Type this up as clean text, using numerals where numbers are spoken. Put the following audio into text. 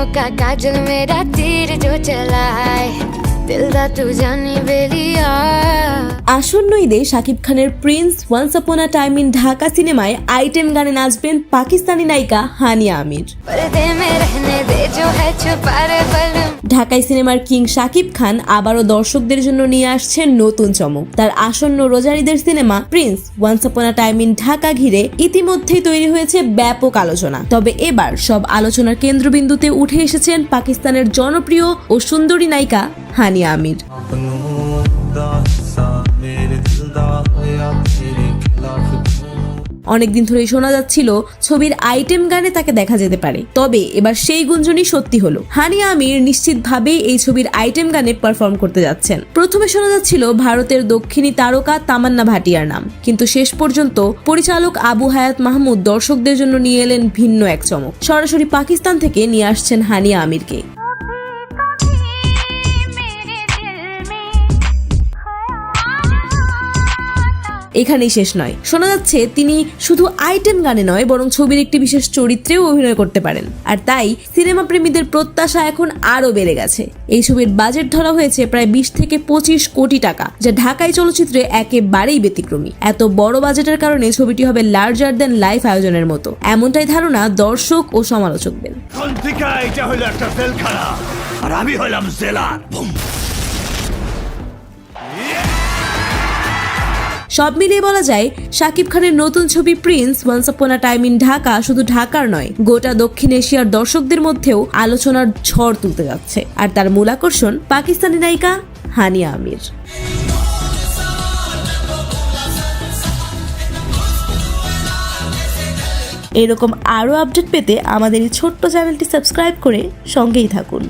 नैनों का काजल मेरा तीर जो चलाए दिल दा तू जानी बेलिया। আসন্ন ঈদে শাকিব খানের Prince once upon a time in Dhaka সিনেমায় আইটেম গানে নাচবেন পাকিস্তানি নায়িকা হানিয়া আমির। पर्दे में रहने दे जो है छुपा रे बलम। ঢাকাই সিনেমার কিং শাকিব খান আবারও দর্শকদের জন্য নিয়ে আসছেন নতুন চমক। তার আসন্ন রোজার ঈদের cinema Prince once upon a time in Dhaka ঘিরে ইতিমধ্যেই তৈরি হয়েছে ব্যাপক আলোচনা। তবে এবার সব আলোচনার কেন্দ্রবিন্দুতে উঠে এসেছেন পাকিস্তানের জনপ্রিয় ও সুন্দরী নায়িকা হানিয়া আমির। অনেকদিন ধরেই শোনা যাচ্ছিল ছবির আইটেম গানে তাকে দেখা যেতে পারে, তবে এবার সেই গুঞ্জনই সত্যি হলো। হানিয়া আমির নিশ্চিতভাবেই এই ছবির আইটেম গানে পারফর্ম করতে যাচ্ছেন। প্রথমে শোনা যাচ্ছিল ভারতের দক্ষিণী তারকা তামান্না ভাটিয়ার নাম, কিন্তু শেষ পর্যন্ত পরিচালক আবু হায়াত মাহমুদ দর্শকদের জন্য নিয়ে এলেন ভিন্ন এক চমক। সরাসরি পাকিস্তান থেকে নিয়ে আসছেন হানিয়া আমিরকে। এখানেই শেষ নয়, শোনা যাচ্ছে তিনি শুধু আইটেম গানে নয় বরং ছবির একটি বিশেষ চরিত্রেও অভিনয় করতে পারেন। আর তাই সিনেমা প্রেমীদের প্রত্যাশা এখন আরো বেড়ে গেছে। এই ছবির বাজেট ধরা হয়েছে প্রায় 20 থেকে 25 কোটি টাকা, যা ঢাকাই চলচ্চিত্রে একেবারেই ব্যতিক্রমী। এত বড় বাজেটের কারণে ছবিটি হবে লার্জার দ্যান লাইফ আয়োজনের মতো, এমনটাই ধারণা দর্শক ও সমালোচকদের। সব মিলিয়ে বলা যায় শাকিব খানের নতুন ছবি Prince once upon a time in Dhaka শুধু ঢাকার নয়, গোটা দক্ষিণ এশিয়ার দর্শকদের মধ্যেও আলোচনার ঝড় তুলতে যাচ্ছে। আর তার মূল আকর্ষণ পাকিস্তানি নায়িকা হানিয়া আমির। এরকম আরো আপডেট পেতে আমাদের এই ছোট্ট চ্যানেলটি সাবস্ক্রাইব করে সঙ্গেই থাকুন।